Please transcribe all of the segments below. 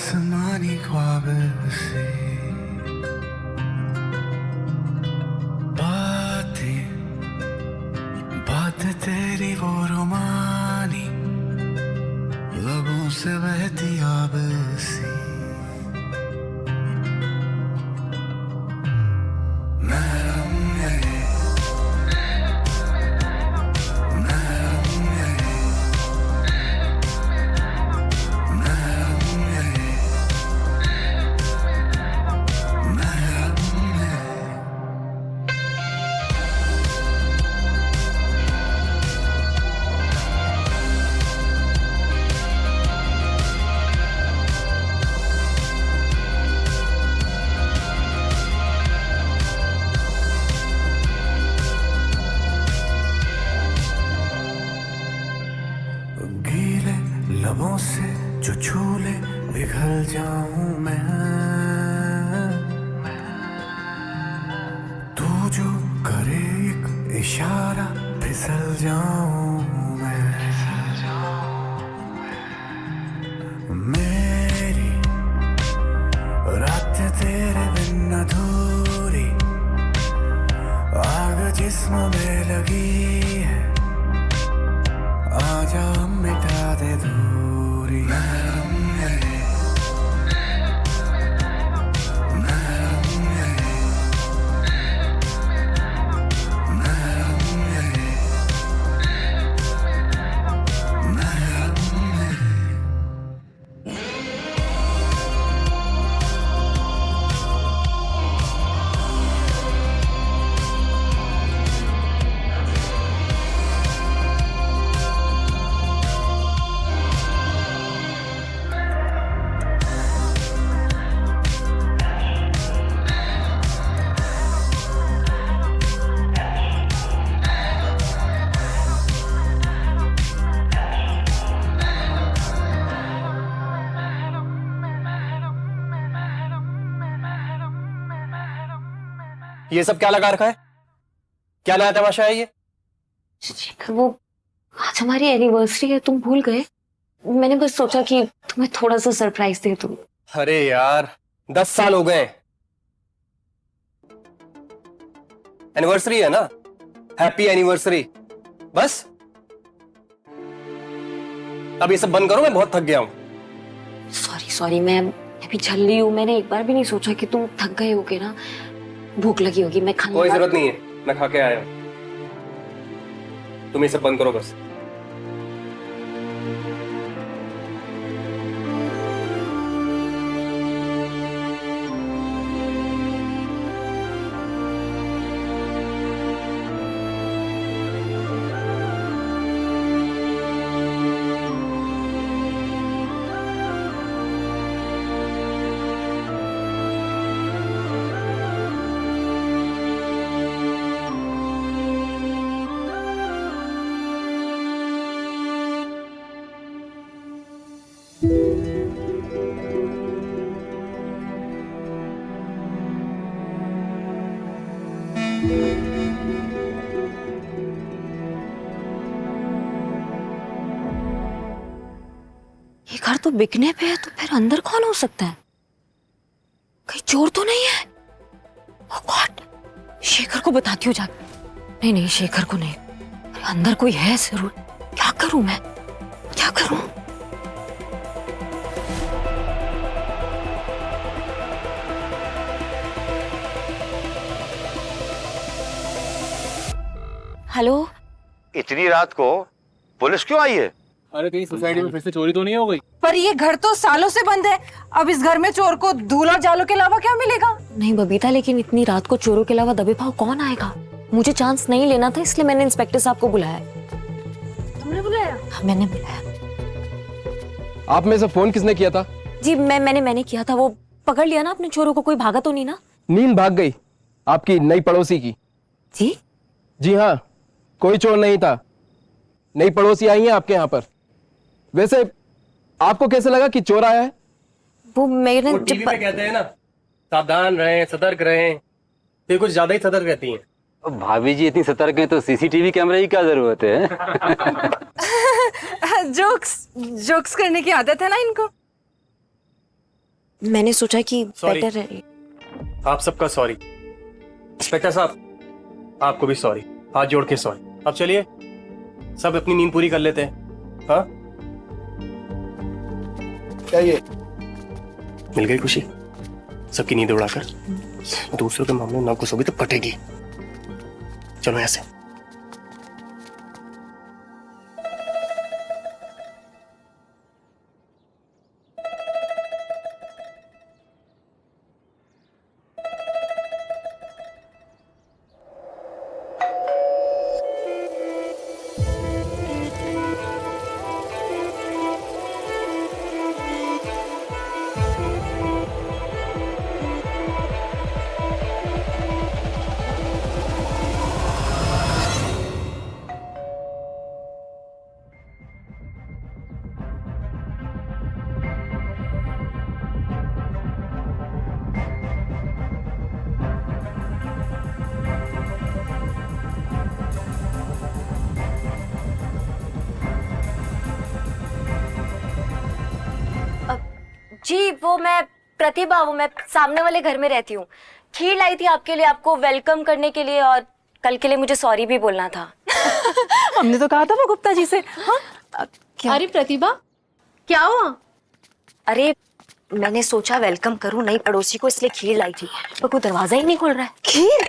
आसमानी ख्वाब से बातें बातें तेरी वो रोमानी लबों से बहती आब सी महरम है महरम है महरम है महरम है गीले लबों से जो छूले पिघल जाऊं मैं तू जो करे एक इशारा फिसल जाऊं मैं मेरी रात तेरे बिन अधूरी आग जिस्म में लगी है आजा मिटा दे दूरी महरम है महरम है महरम है महरम है ये सब क्या लगा रखा है? क्या नया तमाशा है ये? शेखर, वो आज हमारी एनिवर्सरी है, तुम भूल गए? मैंने बस सोचा कि तुम्हें थोड़ा सा सरप्राइज दे दूं। अरे यार 10 साल हो गए। एनिवर्सरी है ना, हैप्पी एनिवर्सरी। बस अब ये सब बंद करो, मैं बहुत थक गया हूं। सॉरी, मैं अभी झल रही हूँ। मैंने एक बार भी नहीं सोचा कि तुम थक गए होगे ना, भूख लगी होगी। मैं खाने कोई जरूरत नहीं है, मैं खा के आया हूं। तुम ये सब बंद करो बस। ये घर तो बिकने पे है, तो फिर अंदर कौन हो सकता है? कहीं चोर तो नहीं है? ओह गॉड, शेखर को बताती हूँ जाकर। नहीं, शेखर को नहीं। अरे अंदर कोई है जरूर। क्या करूं मैं, क्या करूं? हेलो, इतनी रात को पुलिस क्यों आई है? अरे कहीं सोसाइटी में फिर से चोरी तो नहीं हो गई? पर ये घर तो सालों से बंद है। अब इस घर में चोर को धूल और जालों के अलावा क्या मिलेगा? नहीं बबीता, लेकिन इतनी रात को चोरों के अलावा दबे पाव कौन आएगा? मुझे चांस नहीं लेना था, इसलिए मैंने इंस्पेक्टर साहब को बुलाया। तुमने बुलाया? हाँ, मैंने बुलाया। आप में से फोन किसने किया था? जी मैंने किया था। वो पकड़ लिया ना अपने चोरों को? कोई भागा तो नहीं ना? नींद भाग गई आपकी नई पड़ोसी की। जी जी हाँ, कोई चोर नहीं था। नई पड़ोसी आई है आपके यहाँ पर। वैसे आपको कैसे लगा कि चोर आया है? वो मैंने वो टीवी पे कहते हैं ना, सावधान रहें, सतर्क रहें। ये कुछ ज्यादा ही सतर्क रहती हैं। भाभी जी इतनी सतर्क हैं तो सीसीटीवी कैमरे की क्या जरूरत है? जोक्स करने की आदत है ना इनको। मैंने सोचा कि Sorry. बेटर है। आप सबका सॉरी। इंस्पेक्टर साहब आपको भी सॉरी, हाथ जोड़ के सॉरी। अब चलिए सब अपनी नींद पूरी कर लेते हैं। हाँ क्या ये? मिल गई खुशी, सबकी नींद उड़ाकर। दूसरों के मामले में ना घुसोगी तो कटेगी। चलो ऐसे। जी वो मैं प्रतिभा हूँ, मैं सामने वाले घर में रहती हूँ। खीर लाई थी आपके लिए, आपको वेलकम करने के लिए, और कल के लिए मुझे सॉरी भी बोलना था। हमने तो कहा था वो गुप्ता जी से। हाँ क्या? अरे प्रतिभा क्या हुआ? अरे मैंने सोचा वेलकम करूँ नई पड़ोसी को, इसलिए खीर लाई थी, पर कोई दरवाजा ही नहीं खुल रहा है। खीर?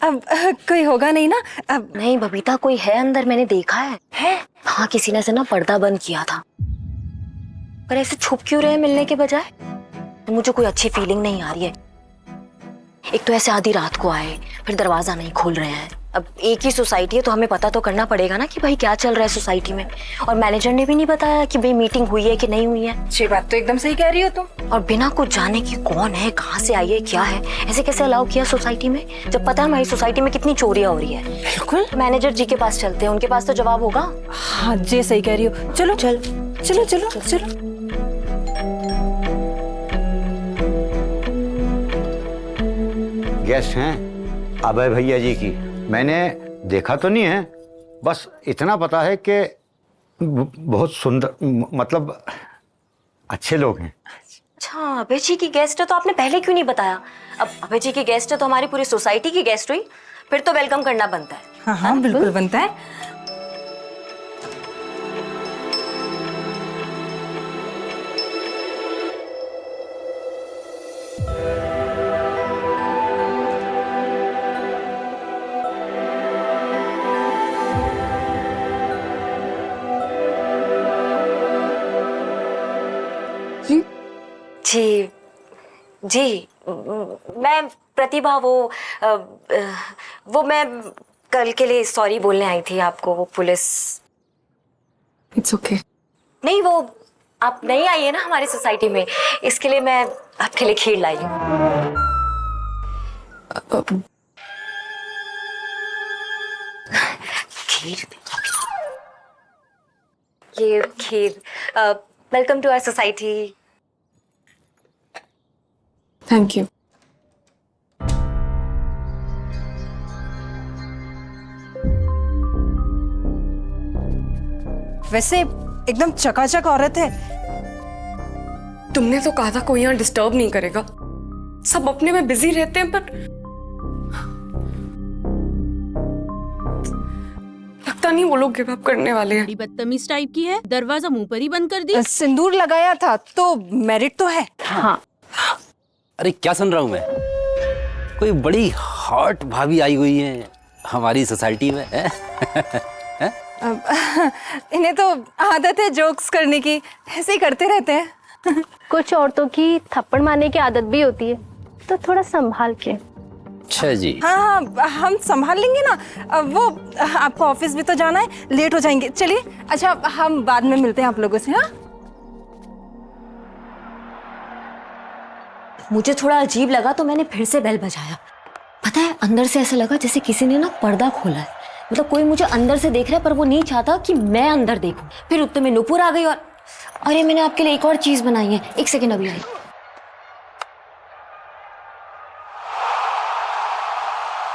अब कोई होगा नहीं ना? अब नहीं बबीता, कोई है अंदर, मैंने देखा है? हाँ, किसी ने से ना पर्दा बंद किया था। पर ऐसे छुप क्यों रहे मिलने के बजाय? तो मुझे कोई अच्छी फीलिंग नहीं आ रही है। एक तो ऐसे आधी रात को आए, फिर दरवाजा नहीं खोल रहे हैं। अब एक ही सोसाइटी है तो हमें पता तो करना पड़ेगा ना कि भाई क्या चल रहा है सोसाइटी में। और मैनेजर ने भी नहीं बताया कि भाई मीटिंग हुई है कि नहीं हुई है। ये बात तो एकदम सही कह रही हो तुम। और बिना कुछ जाने कि कौन है, कहाँ से आई है, क्या है, ऐसे कैसे अलाउ किया सोसाइटी में, जब पता है हमारी सोसाइटी में कितनी चोरियां हो रही है। बिल्कुल। मैनेजर जी के पास चलते हैं, उनके पास तो जवाब होगा। हाँ जी सही कह रही हो। चलो चल चलो चलो चलो। गेस्ट हैं अभय भैया जी की। मैंने देखा तो नहीं है, बस इतना पता है कि बहुत सुंदर, मतलब अच्छे लोग हैं। अच्छा, अभय जी की गेस्ट है तो आपने पहले क्यों नहीं बताया? अब अभय जी की गेस्ट है तो हमारी पूरी सोसाइटी की गेस्ट हुई, फिर तो वेलकम करना बनता है। हाँ हाँ बिल्कुल बनता है। जी जी, मैं प्रतिभा, वो मैं कल के लिए सॉरी बोलने आई थी आपको। वो पुलिस इट्स ओके। नहीं, वो आप नहीं आई है ना हमारी सोसाइटी में, इसके लिए मैं आपके लिए खीर लाई हूँ। खीर, ये खीर। Welcome to our society. Thank you. वैसे एकदम चकाचक औरत है। तुमने तो कहा था कोई यहाँ डिस्टर्ब नहीं करेगा, सब अपने में बिजी रहते हैं, पर लगता नहीं वो लोग गिव अप करने वाले हैं। बड़ी बदतमीज टाइप की है, दरवाजा मुंह पर ही बंद कर दी। सिंदूर लगाया था तो मेरिट तो है। हाँ अरे क्या सुन रहा हूँ मैं? कोई बड़ी हॉट भाभी आई हुई है हमारी सोसाइटी में है? इन्हें तो आदत है जोक्स करने की, ऐसे ही करते रहते हैं। कुछ औरतों की थप्पड़ मारने की आदत भी होती है, तो थोड़ा संभाल के। अच्छा जी। हाँ हाँ हम संभाल लेंगे ना। वो आपको ऑफिस भी तो जाना है, लेट हो जाएंगे। चलिए अच्छा, हम बाद में मिलते हैं आप लोगों से। हाँ मुझे थोड़ा अजीब लगा तो मैंने फिर से बेल बजाया। पता है, अंदर से ऐसा लगा जैसे किसी ने ना पर्दा खोला है। मतलब कोई मुझे अंदर से देख रहा है, पर वो नहीं चाहता कि मैं अंदर देखूं। फिर उत्ते में नुपुर आ गई और अरे मैंने आपके लिए एक और चीज बनाई है, एक सेकेंड अभी आई।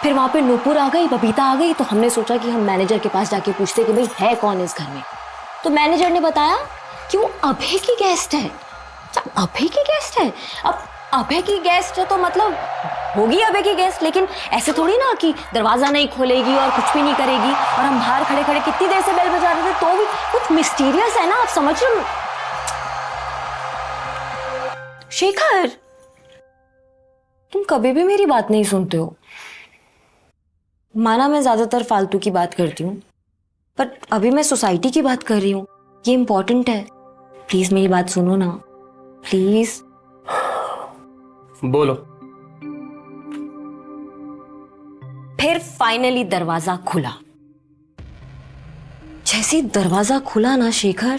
फिर वहां पे नुपुर आ गई, बबीता आ गई, तो हमने सोचा कि हम मैनेजर के पास जाके पूछते कि भाई है कौन इस घर में। तो मैनेजर ने बताया कि वो अभय की गेस्ट है। अभय की गेस्ट है? अब अभय की गेस्ट है तो मतलब होगी अभय की गेस्ट, लेकिन ऐसे थोड़ी ना कि दरवाजा नहीं खोलेगी और कुछ भी नहीं करेगी। और हम बाहर खड़े खड़े कितनी देर से बेल बजा रहे थे, तो भी कुछ मिस्टीरियस है ना, आप समझ रहे हो? शेखर, तुम कभी भी मेरी बात नहीं सुनते हो। माना मैं ज्यादातर फालतू की बात करती हूँ, पर अभी मैं सोसाइटी की बात कर रही हूँ, ये इंपॉर्टेंट है। प्लीज मेरी बात सुनो ना, प्लीज। बोलो। फिर फाइनली दरवाजा खुला। जैसे दरवाजा खुला ना शेखर,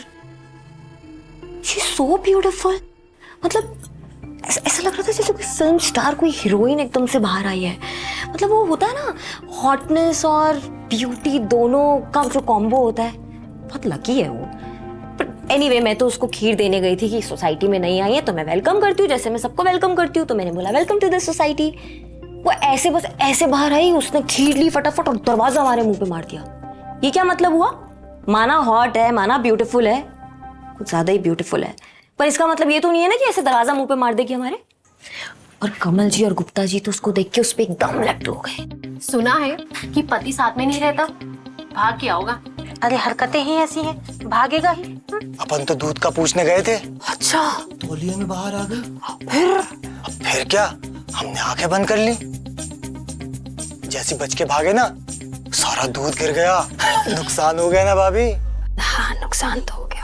शी सो ब्यूटीफुल। मतलब ऐसा लग रहा था जैसे कोई फिल्म स्टार, कोई हीरोइन एकदम से बाहर आई है। मतलब वो होता है ना, हॉटनेस और ब्यूटी दोनों का जो कॉम्बो होता है, बहुत लकी है वो। बट एनीवे, मैं तो उसको खीर देने गई थी कि सोसाइटी में नहीं आई है तो मैं वेलकम करती हूँ, जैसे मैं सबको वेलकम करती हूँ। तो मैंने बोला वेलकम टू दिस सोसाइटी। वो ऐसे बस ऐसे बाहर आई, उसने खीर ली फटाफट और दरवाजा हमारे मुंह पे मार दिया। ये क्या मतलब हुआ? माना हॉट है, माना ब्यूटीफुल है, कुछ ज्यादा ही ब्यूटीफुल है, पर इसका मतलब ये तो नहीं है ना कि ऐसे दरवाजा मुंह पे मार देगी हमारे। और कमल जी और गुप्ता जी तो उसको देख के उस पे एकदम लट्टू हो गए। सुना है कि पति साथ में नहीं रहता, भाग गया होगा। अरे हरकतें ही ऐसी हैं, भागेगा ही। अपन तो दूध का पूछने गए थे। अच्छा, तौलिए में बाहर आ गए। फिर क्या, हमने आंखें बंद कर ली। जैसे बच के भागे ना, सारा दूध गिर गया। नुकसान हो गया ना भाभी? हाँ, नुकसान तो हो गया।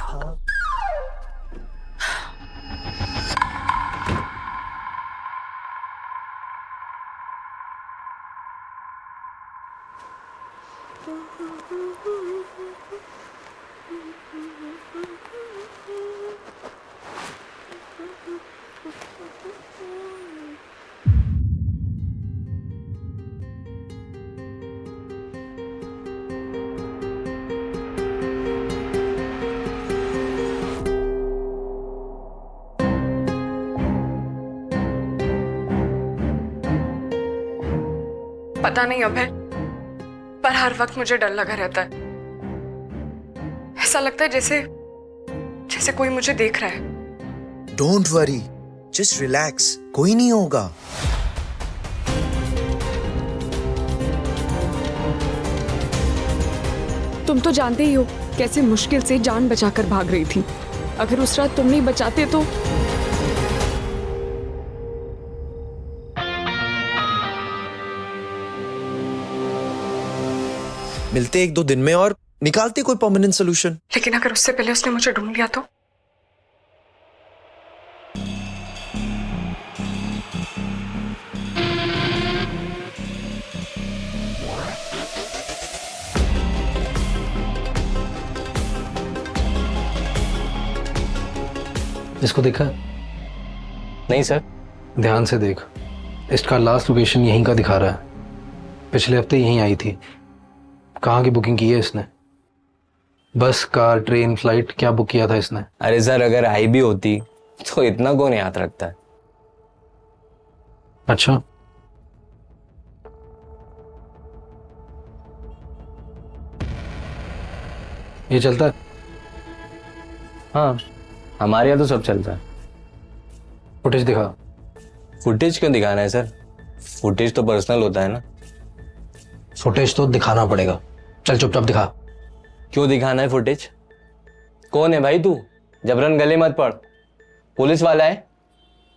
पता नहीं अभय, पर हर वक्त मुझे डर लगा रहता है। ऐसा लगता है जैसे जैसे कोई मुझे देख रहा है। डोंट वरी, जस्ट रिलैक्स, कोई नहीं होगा। तुम तो जानते ही हो कैसे मुश्किल से जान बचाकर भाग रही थी। अगर उस रात तुम नहीं बचाते तो मिलते 1-2 दिन में और निकालते कोई परमानेंट सोल्यूशन। लेकिन अगर उससे पहले उसने मुझे ढूंढ लिया तो? इसको देखा? नहीं सर। ध्यान से देख, इसका लास्ट लोकेशन यहीं का दिखा रहा है। पिछले हफ्ते यहीं आई थी। कहाँ की बुकिंग की है इसने? बस, कार, ट्रेन, फ्लाइट, क्या बुक किया था इसने? अरे सर, अगर आई भी होती तो इतना कौन याद रखता है? अच्छा, ये चलता है? हाँ, हमारे यहाँ तो सब चलता है। फुटेज दिखा। फुटेज क्यों दिखाना है सर? फुटेज तो पर्सनल होता है ना। फुटेज तो दिखाना पड़ेगा। चल चुपचाप दिखा। क्यों दिखाना है फुटेज? कौन है भाई तू? जबरन गले मत पड़। पुलिस वाला है,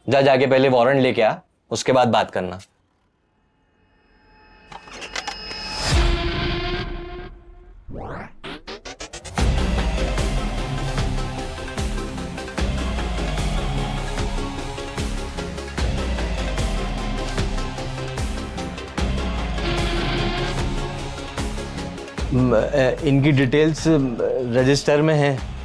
जाके पहले वारंट लेके आ, उसके बाद बात करना। इनकी डिटेल्स रजिस्टर में है।